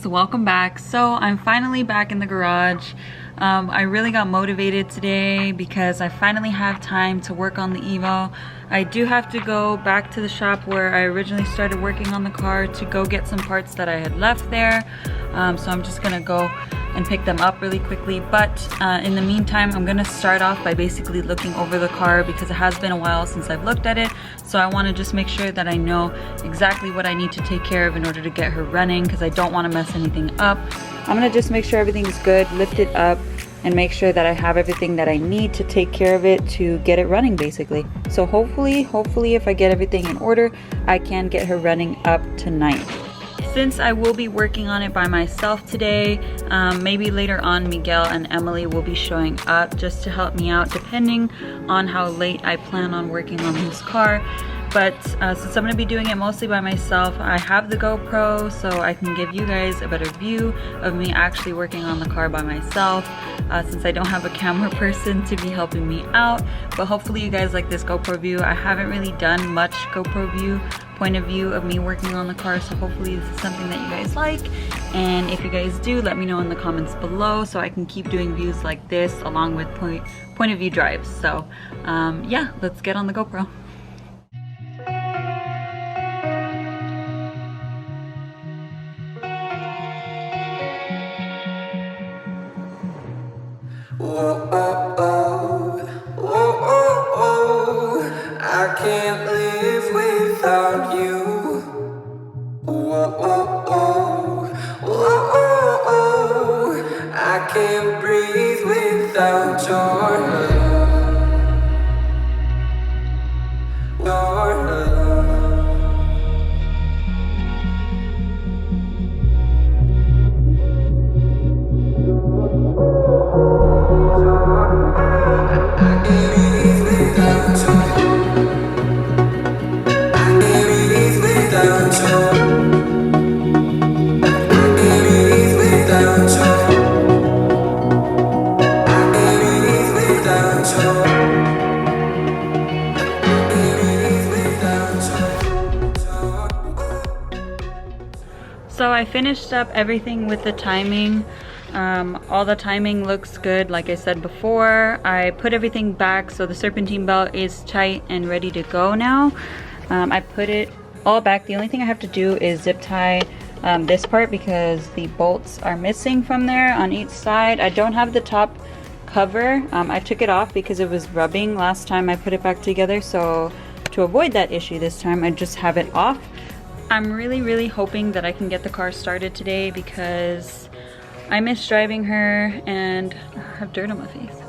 guys, welcome back. So I'm finally back in the garage. I really got motivated today because I finally have time to work on the Evo. I do have to go back to the shop where I originally started working on the car to go get some parts that I had left there. So I'm just gonna go and pick them up really quickly, but in the meantime I'm gonna start off by basically looking over the car because it has been a while since I've looked at it. So I want to just make sure that I know exactly what I need to take care of in order to get her running, because I don't want to mess anything up. I'm gonna just make sure everything's good, lift it up, and make sure that I have everything that I need to take care of it to get it running basically. So hopefully if I get everything in order, I can get her running up tonight. Since I will be working on it by myself today, maybe later on Miguel and Emily will be showing up just to help me out depending on how late I plan on working on this car. But since I'm going to be doing it mostly by myself, I have the GoPro so I can give you guys a better view of me actually working on the car by myself, since I don't have a camera person to be helping me out. But hopefully you guys like this GoPro view. I haven't really done much GoPro view point of view of me working on the car, so hopefully this is something that you guys like. And if you guys do, let me know in the comments below so I can keep doing views like this along with point of view drives. So yeah, let's get on the GoPro. Whoa, oh, oh, whoa, oh, oh, I can't live without you. Whoa, oh, oh, whoa, oh, oh, I can't breathe without your love. Your love. So I finished up everything with the timing. All the timing looks good like I said before. I put everything back so the serpentine belt is tight and ready to go now. I put it all back. The only thing I have to do is zip tie this part because the bolts are missing from there on each side. I don't have the top cover. I took it off because it was rubbing last time I put it back together, so to avoid that issue this time I just have it off. I'm really hoping that I can get the car started today because I miss driving her and I have dirt on my face.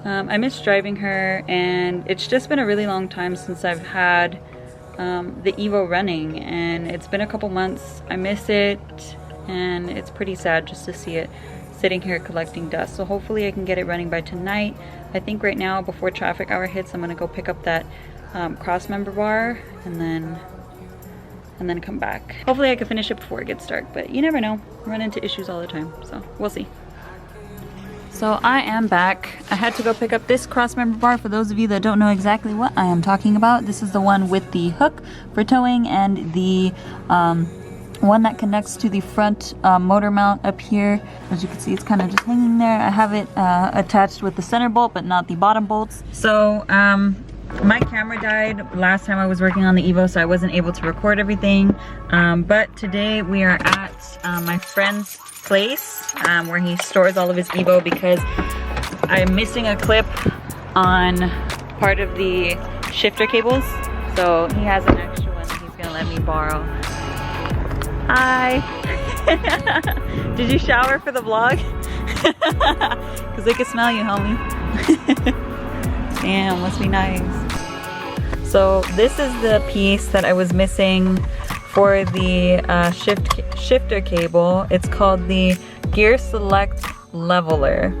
I miss driving her and it's just been a really long time since I've had the Evo running, and it's been a couple months. I miss it and it's pretty sad just to see it sitting here collecting dust. So hopefully I can get it running by tonight. I think right now before traffic hour hits I'm gonna go pick up that cross member bar and then come back. Hopefully I can finish it before it gets dark, but you never know. I run into issues all the time, so we'll see. So I am back. I had to go pick up this cross member bar. For those of you that don't know exactly what I am talking about, this is the one with the hook for towing and the one that connects to the front motor mount up here. As you can see, it's kind of just hanging there. I have it attached with the center bolt but not the bottom bolts. So my camera died last time I was working on the Evo, so I wasn't able to record everything. But today we are at my friend's place where he stores all of his Evo because I'm missing a clip on part of the shifter cables. So he has an extra one that he's gonna let me borrow. Hi! Did you shower for the vlog? Because I can smell you, homie. Damn, must be nice. So this is the piece that I was missing for the shifter cable. It's called the Gear Select Leveler.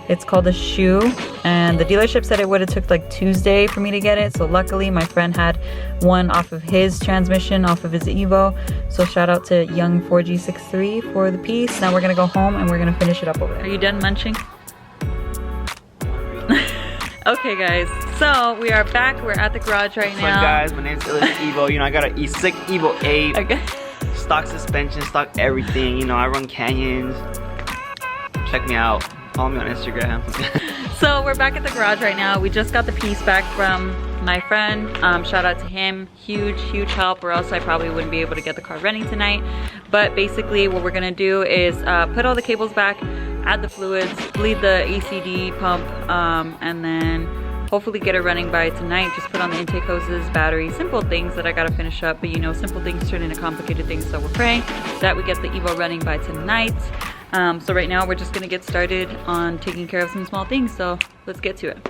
It's called a shoe, and the dealership said it would have took like Tuesday for me to get it. So luckily my friend had one off of his transmission, off of his Evo. So shout out to Young 4G63 for the piece. Now we're gonna go home and we're gonna finish it up over there. Are you done munching? Okay guys, so we are back. We're at the garage right now. What's up guys, my name's Evo. You know, I got a sick Evo 8. Okay. stock suspension, stock everything. You know, I run canyons. Check me out. Follow me on Instagram. So we're back at the garage right now. We just got the piece back from my friend. Shout out to him. Huge help, or else I probably wouldn't be able to get the car running tonight. But basically what we're gonna do is put all the cables back, add the fluids, bleed the ACD pump, and then hopefully get it running by tonight. Just put on the intake hoses, battery, simple things that I gotta finish up. But you know, simple things turn into complicated things, so we're praying that we get the Evo running by tonight. So right now we're just gonna get started on taking care of some small things, so let's get to it.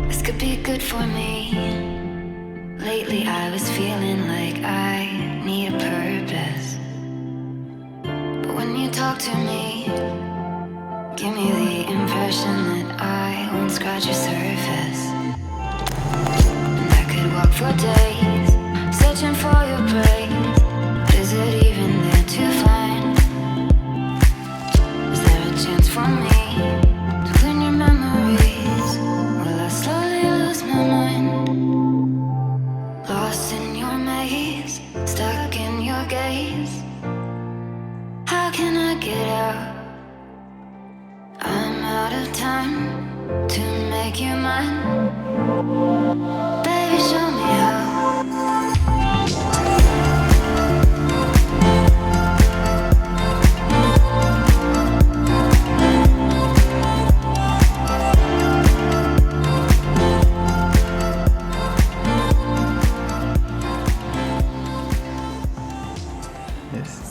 This could be good for me. Lately I was feeling like I need a purpose. But when you talk to me, give me the impression that I won't scratch your surface. And I could walk for days, searching for your praise. But is it even there to find? Is there a chance for me to win your memories? Will I slowly lose my mind? Lost in your maze, stuck in your gaze. How can I get out? I'm out of time to make you mine. Baby, show me how.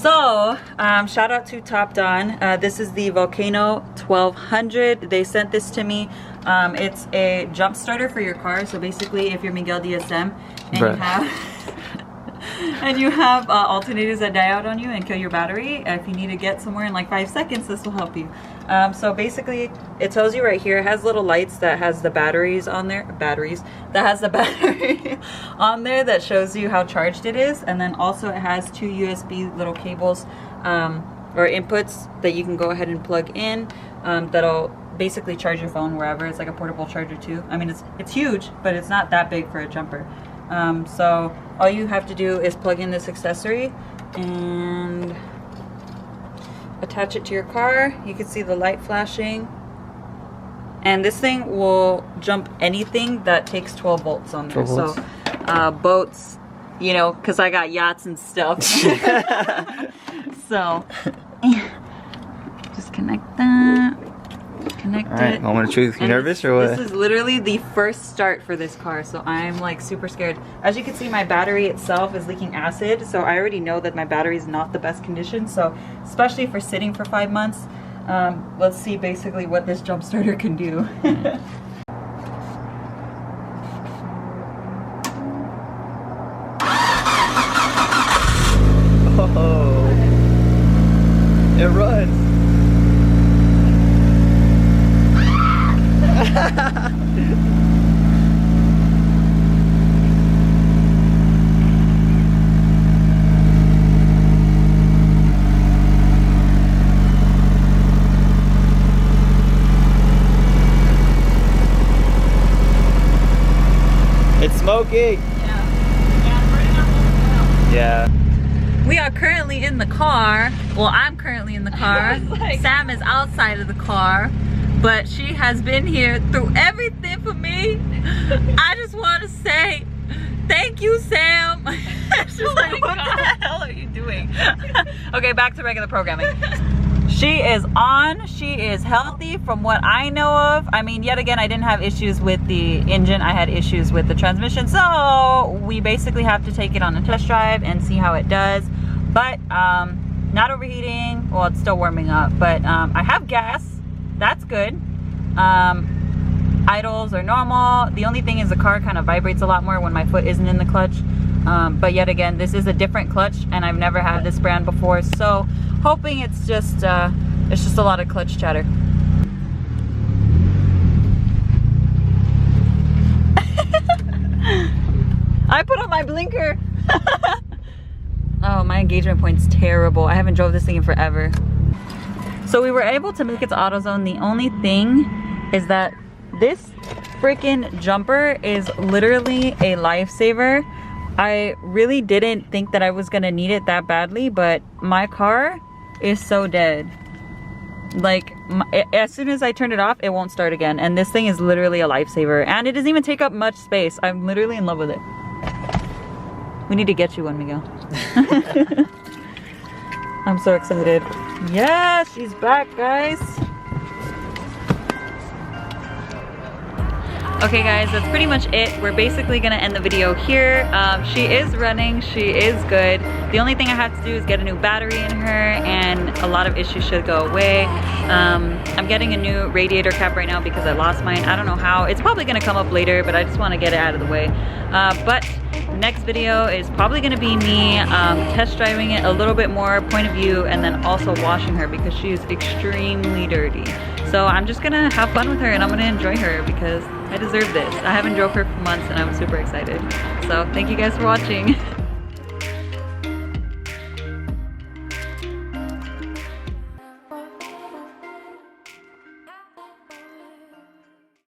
So, shout out to TopDon. This is the Volcano 1200. They sent this to me. It's a jump starter for your car. So basically, if you're Miguel DSM and you have alternators that die out on you and kill your battery, if you need to get somewhere in like 5 seconds, this will help you. So basically, it tells you right here, it has little lights that has the batteries on there, that has the battery on there that shows you how charged it is. And then also it has 2 USB little cables or inputs that you can go ahead and plug in that'll basically charge your phone wherever. It's like a portable charger too. I mean, it's huge, but it's not that big for a jumper. So all you have to do is plug in this accessory and attach it to your car. You can see the light flashing, and this thing will jump anything that takes 12 volts on there. So boats, you know, because I got yachts and stuff. So just connect that. Connect it. Moment of truth. You nervous or what? This is literally the first start for this car, so I'm like super scared. As you can see, my battery itself is leaking acid, so I already know that my battery is not the best condition. So especially for sitting for 5 months, let's see basically what this jump starter can do. Oh, it runs. It's smoking. Yeah. We are currently in the car. Well, I'm currently in the car. Sam is outside of the car, but she has been here through everything for me. I just want to say thank you, Sam. She's like, what the hell are you doing? Okay, back to regular programming. She is on. She is healthy from what I know of. I mean, yet again, I didn't have issues with the engine. I had issues with the transmission. So we basically have to take it on a test drive and see how it does. But not overheating. Well, it's still warming up. But I have gas. That's good. Idles are normal. The only thing is the car kind of vibrates a lot more when my foot isn't in the clutch. But yet again, this is a different clutch and I've never had this brand before, so hoping it's just a lot of clutch chatter. I put on my blinker Oh, my engagement point's terrible. I haven't drove this thing in forever. So we were able to make it to AutoZone. The only thing is that this freaking jumper is literally a lifesaver. I really didn't think that I was gonna need it that badly, but my car is so dead. Like, as soon as I turn it off, it won't start again. And this thing is literally a lifesaver. And it doesn't even take up much space. I'm literally in love with it. We need to get you one, Miguel. I'm so excited. Yeah, she's back, guys. Okay guys, that's pretty much it. We're basically gonna end the video here. She is running, she is good. The only thing I have to do is get a new battery in her and a lot of issues should go away. I'm getting a new radiator cap right now because I lost mine. I don't know how. It's probably gonna come up later, but I just wanna get it out of the way. But next video is probably gonna be me test driving it a little bit more, point of view, and then also washing her because she is extremely dirty. So I'm just gonna have fun with her and I'm gonna enjoy her because I deserve this. I haven't drove her for months and I'm super excited. So thank you guys for watching.